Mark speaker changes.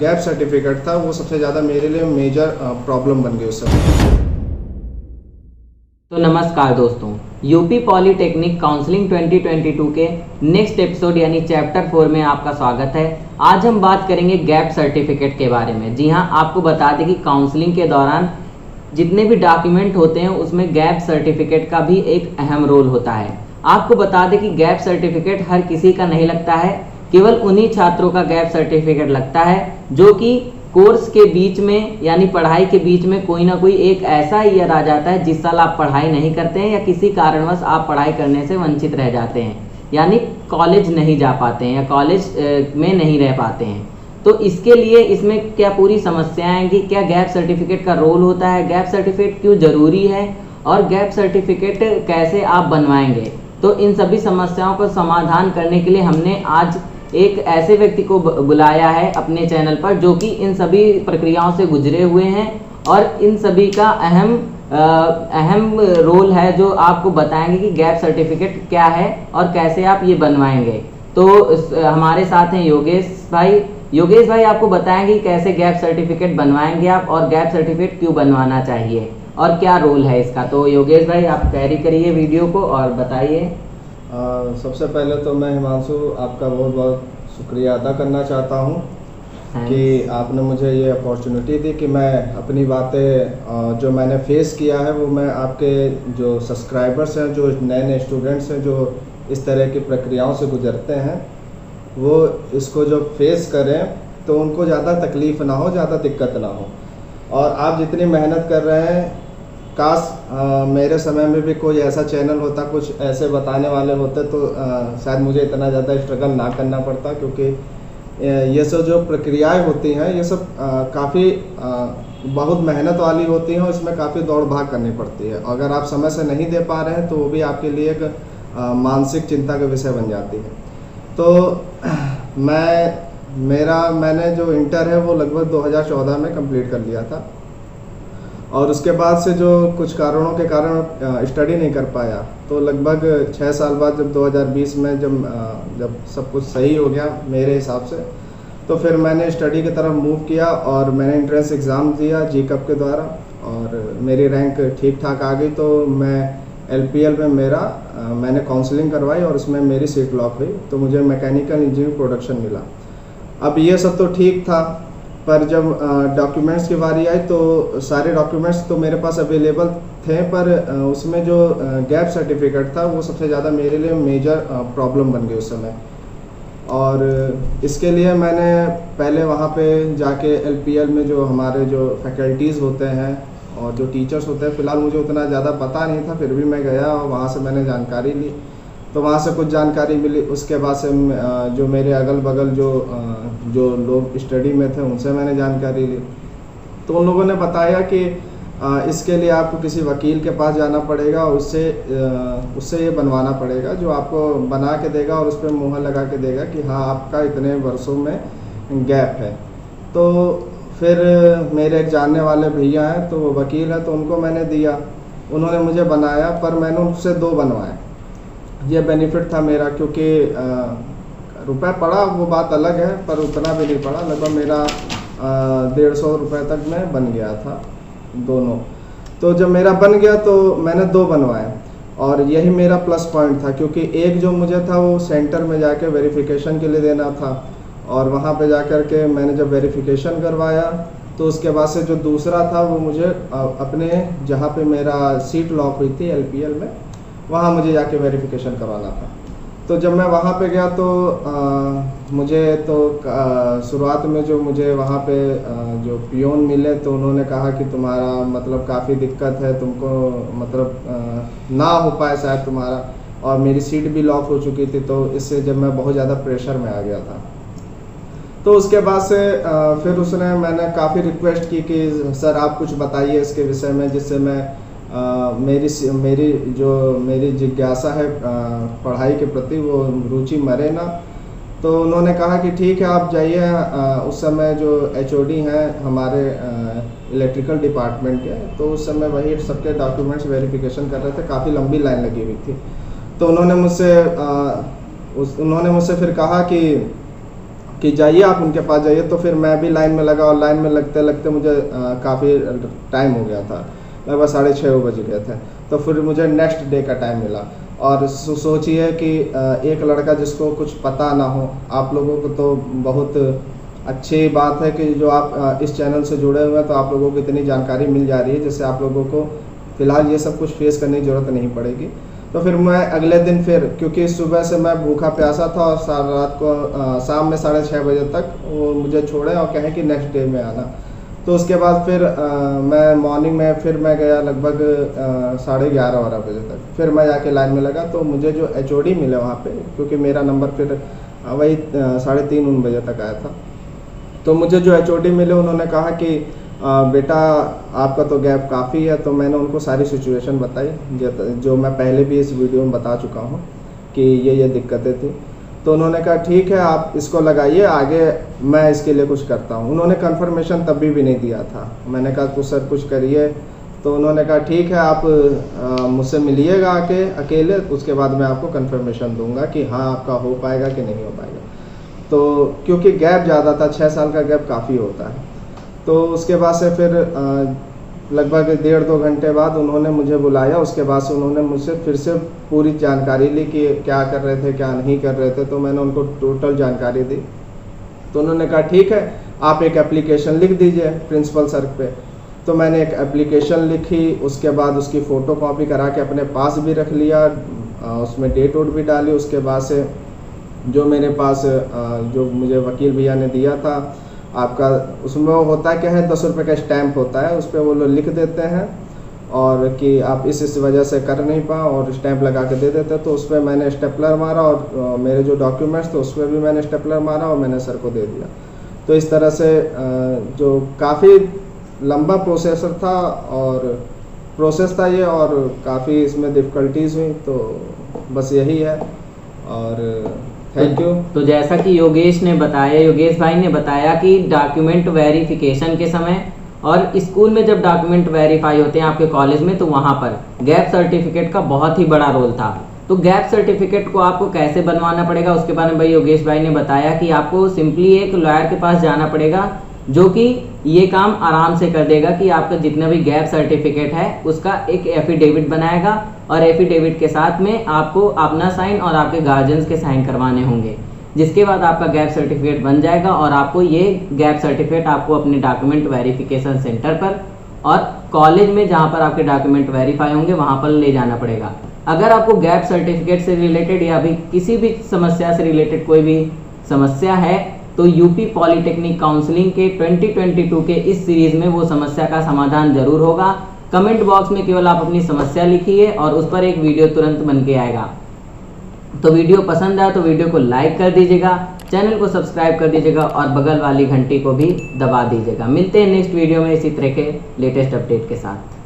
Speaker 1: Gap certificate था वो सबसे ज़्यादा मेरे लिए मेजर प्रॉब्लम बन गई उस समय।
Speaker 2: तो नमस्कार दोस्तों, यूपी पॉलीटेक्निक काउंसलिंग 2022 के नेक्स्ट एपिसोड यानी चैप्टर 4 में आपका स्वागत है। आज हम बात करेंगे गैप सर्टिफिकेट के बारे में। जी हाँ, आपको बता दें कि काउंसलिंग के दौरान जितने भी डॉक्यूमेंट होते हैं उसमें गैप सर्टिफिकेट का भी एक अहम रोल होता है। आपको बता दें कि गैप सर्टिफिकेट हर किसी का नहीं लगता है, केवल उन्हीं छात्रों का गैप सर्टिफिकेट लगता है जो कि कोर्स के बीच में यानी पढ़ाई के बीच में कोई ना कोई एक ऐसा ईयर आ जाता है जिस साल आप पढ़ाई नहीं करते हैं या किसी कारणवश आप पढ़ाई करने से वंचित रह जाते हैं, यानी कॉलेज नहीं जा पाते हैं या कॉलेज में नहीं रह पाते हैं। तो इसके लिए इसमें क्या पूरी समस्याएं हैं कि क्या गैप सर्टिफिकेट का रोल होता है, गैप सर्टिफिकेट क्यों ज़रूरी है और गैप सर्टिफिकेट कैसे आप बनवाएंगे। तो इन सभी समस्याओं को समाधान करने के लिए हमने आज एक ऐसे व्यक्ति को बुलाया है अपने चैनल पर जो कि इन सभी प्रक्रियाओं से गुजरे हुए हैं और इन सभी का अहम रोल है जो आपको बताएंगे कि गैप सर्टिफिकेट क्या है और कैसे आप ये बनवाएंगे। तो हमारे साथ हैं योगेश भाई। योगेश भाई आपको बताएंगे कैसे गैप सर्टिफिकेट बनवाएंगे आप और गैप सर्टिफिकेट क्यों बनवाना चाहिए और क्या रोल है इसका। तो योगेश भाई आप कैरी करिए वीडियो को और बताइए।
Speaker 1: सबसे पहले तो मैं हिमांशु आपका बहुत बहुत शुक्रिया अदा करना चाहता हूँ कि आपने मुझे ये अपॉर्चुनिटी दी कि मैं अपनी बातें जो मैंने फेस किया है वो मैं आपके जो सब्सक्राइबर्स हैं, जो नए नए स्टूडेंट्स हैं जो इस तरह की प्रक्रियाओं से गुजरते हैं, वो इसको जो फेस करें तो उनको ज़्यादा तकलीफ़ ना हो, ज़्यादा दिक्कत ना हो। और आप जितनी मेहनत कर रहे हैं, काश मेरे समय में भी कोई ऐसा चैनल होता, कुछ ऐसे बताने वाले होते तो शायद मुझे इतना ज़्यादा स्ट्रगल ना करना पड़ता, क्योंकि ये सब जो प्रक्रियाएं होती हैं ये सब काफ़ी बहुत मेहनत वाली होती हैं, इसमें काफ़ी दौड़ भाग करनी पड़ती है। अगर आप समय से नहीं दे पा रहे हैं तो वो भी आपके लिए एक मानसिक चिंता का विषय बन जाती है। तो मैंने जो इंटर है वो लगभग 2014 में कंप्लीट कर लिया था और उसके बाद से जो कुछ कारणों के कारण स्टडी नहीं कर पाया, तो लगभग 6 साल बाद जब 2020 में जब सब कुछ सही हो गया मेरे हिसाब से, तो फिर मैंने स्टडी की तरफ मूव किया और मैंने एंट्रेंस एग्ज़ाम दिया जीकअप के द्वारा और मेरी रैंक ठीक ठाक आ गई। तो मैं LPL में मैंने काउंसलिंग करवाई और उसमें मेरी सीट लॉक हुई, तो मुझे मैकेनिकल इंजीनियरिंग प्रोडक्शन मिला। अब ये सब तो ठीक था, पर जब डॉक्यूमेंट्स की बारी आई तो सारे डॉक्यूमेंट्स तो मेरे पास अवेलेबल थे, पर उसमें जो गैप सर्टिफिकेट था वो सबसे ज़्यादा मेरे लिए मेजर प्रॉब्लम बन गई उस समय। और इसके लिए मैंने पहले वहाँ पे जाके LPL में जो हमारे जो फैकल्टीज़ होते हैं और जो टीचर्स होते हैं, फ़िलहाल मुझे उतना ज़्यादा पता नहीं था, फिर भी मैं गया और वहाँ से मैंने जानकारी ली। तो वहाँ से कुछ जानकारी मिली, उसके बाद से जो मेरे अगल बगल जो लोग स्टडी में थे उनसे मैंने जानकारी ली। तो उन लोगों ने बताया कि इसके लिए आपको किसी वकील के पास जाना पड़ेगा और उससे ये बनवाना पड़ेगा, जो आपको बना के देगा और उस पर मुहर लगा के देगा कि हाँ आपका इतने वर्षों में गैप है। तो फिर मेरे एक जानने वाले भैया हैं, तो वो वकील है, तो उनको मैंने दिया, उन्होंने मुझे बनाया, पर मैंने उनसे 2 बनवाए। ये बेनिफिट था मेरा, क्योंकि रुपए पड़ा वो बात अलग है, पर उतना भी नहीं पड़ा, लगभग मेरा 150 रुपये तक में बन गया था दोनों। तो जब मेरा बन गया तो मैंने 2 बनवाए और यही मेरा प्लस पॉइंट था, क्योंकि एक जो मुझे था वो सेंटर में जाके वेरिफिकेशन के लिए देना था और वहाँ पे जाकर के मैंने जब वेरिफिकेशन करवाया तो उसके बाद से जो दूसरा था वो मुझे अपने जहाँ पे मेरा सीट लॉक हुई थी LPL में, वहाँ मुझे जाके वेरिफिकेशन करवाना था। तो जब मैं वहाँ पे गया तो मुझे तो शुरुआत में जो मुझे वहाँ पे जो पियोन मिले तो उन्होंने कहा कि तुम्हारा मतलब काफ़ी दिक्कत है, तुमको मतलब ना हो पाए शायद तुम्हारा, और मेरी सीट भी लॉक हो चुकी थी, तो इससे जब मैं बहुत ज़्यादा प्रेशर में आ गया था। तो उसके बाद से फिर मैंने काफ़ी रिक्वेस्ट की कि सर आप कुछ बताइए इसके विषय में, जिससे मैं मेरी जिज्ञासा है पढ़ाई के प्रति वो रुचि मरे ना। तो उन्होंने कहा कि ठीक है आप जाइए। उस समय जो HOD हैं हमारे इलेक्ट्रिकल डिपार्टमेंट के, तो उस समय वही सबके डॉक्यूमेंट्स वेरिफिकेशन कर रहे थे, काफ़ी लंबी लाइन लगी हुई थी। तो उन्होंने मुझसे फिर कहा कि कि जाइए आप उनके पास जाइए। तो फिर मैं भी लाइन में लगा और लाइन में लगते लगते मुझे काफ़ी टाइम हो गया था, लगभग 6:30 बज गए थे। तो फिर मुझे नेक्स्ट डे का टाइम मिला। और सोचिए कि एक लड़का जिसको कुछ पता ना हो, आप लोगों को तो बहुत अच्छी बात है कि जो आप इस चैनल से जुड़े हुए हैं, तो आप लोगों को इतनी जानकारी मिल जा रही है जिससे आप लोगों को फ़िलहाल ये सब कुछ फेस करने की ज़रूरत नहीं पड़ेगी। तो फिर मैं अगले दिन फिर, क्योंकि सुबह से मैं भूखा प्यासा था और रात को शाम में 6:30 बजे तक वो मुझे छोड़े और कहें कि नेक्स्ट डे में आना। तो उसके बाद फिर मैं मॉर्निंग में फिर मैं गया लगभग 11:30 बजे तक। फिर मैं जाके लाइन में लगा तो मुझे जो HOD मिले वहाँ पे, क्योंकि मेरा नंबर फिर वही 3:30 बजे तक आया था। तो मुझे जो HOD मिले उन्होंने कहा कि बेटा आपका तो गैप काफ़ी है। तो मैंने उनको सारी सिचुएशन बताई जो मैं पहले भी इस वीडियो में बता चुका हूँ कि ये दिक्कतें थी। तो उन्होंने कहा ठीक है आप इसको लगाइए, आगे मैं इसके लिए कुछ करता हूँ। उन्होंने कंफर्मेशन तभी भी नहीं दिया था। मैंने कहा तो सर कुछ करिए। तो उन्होंने कहा ठीक है आप मुझसे मिलिएगा आके अकेले, उसके बाद मैं आपको कंफर्मेशन दूंगा कि हाँ आपका हो पाएगा कि नहीं हो पाएगा। तो क्योंकि गैप ज़्यादा था, 6 साल का गैप काफ़ी होता है। तो उसके बाद से फिर लगभग 1.5-2 घंटे बाद उन्होंने मुझे बुलाया। उसके बाद से उन्होंने मुझसे फिर से पूरी जानकारी ली कि क्या कर रहे थे क्या नहीं कर रहे थे। तो मैंने उनको टोटल जानकारी दी। तो उन्होंने कहा ठीक है आप एक एप्लीकेशन लिख दीजिए प्रिंसिपल सर पे। तो मैंने एक एप्लीकेशन लिखी, उसके बाद उसकी फ़ोटो कॉपी करा के अपने पास भी रख लिया, उसमें डेट वोट भी डाली। उसके बाद से जो मेरे पास जो मुझे वकील भैया ने दिया था आपका, उसमें वो होता क्या है 10 रुपये का स्टैम्प होता है, उस पर वो लोग लिख देते हैं और कि आप इस वजह से कर नहीं पाए और स्टैम्प लगा के दे देते। तो उस पर मैंने स्टेपलर मारा और मेरे जो डॉक्यूमेंट्स थे उस पर भी मैंने स्टेपलर मारा और मैंने सर को दे दिया। तो इस तरह से जो काफ़ी लंबा प्रोसेस था ये, और काफ़ी इसमें डिफ़िकल्टीज़ हुई। तो बस यही है और थैंक यू।
Speaker 2: तो जैसा कि योगेश भाई ने बताया कि डॉक्यूमेंट वेरिफिकेशन के समय और स्कूल में जब डॉक्यूमेंट वेरीफाई होते हैं आपके कॉलेज में, तो वहाँ पर गैप सर्टिफिकेट का बहुत ही बड़ा रोल था। तो गैप सर्टिफिकेट को आपको कैसे बनवाना पड़ेगा उसके बारे में भाई योगेश भाई ने बताया कि आपको सिंपली एक लॉयर के पास जाना पड़ेगा जो कि ये काम आराम से कर देगा कि आपका जितना भी गैप सर्टिफिकेट है उसका एक एफिडेविट बनाएगा और एफिडेविट के साथ में आपको अपना साइन और आपके गार्जियंस के साइन करवाने होंगे, जिसके बाद आपका गैप सर्टिफिकेट बन जाएगा और आपको ये गैप सर्टिफिकेट आपको अपने डॉक्यूमेंट वेरिफिकेशन सेंटर पर और कॉलेज में जहाँ पर आपके डॉक्यूमेंट वेरीफाई होंगे वहाँ पर ले जाना पड़ेगा। अगर आपको गैप सर्टिफिकेट से रिलेटेड या भी किसी भी समस्या से रिलेटेड कोई भी समस्या है तो यूपी पॉलिटेक्निक काउंसलिंग के 2022 के इस सीरीज में वो समस्या का समाधान जरूर होगा। कमेंट बॉक्स में केवल आप अपनी समस्या लिखिए और उस पर एक वीडियो तुरंत बन के आएगा। तो वीडियो पसंद आया तो वीडियो को लाइक कर दीजिएगा, चैनल को सब्सक्राइब कर दीजिएगा और बगल वाली घंटी को भी दबा दीजिएगा। मिलते हैं नेक्स्ट वीडियो में इसी तरह के लेटेस्ट अपडेट के साथ।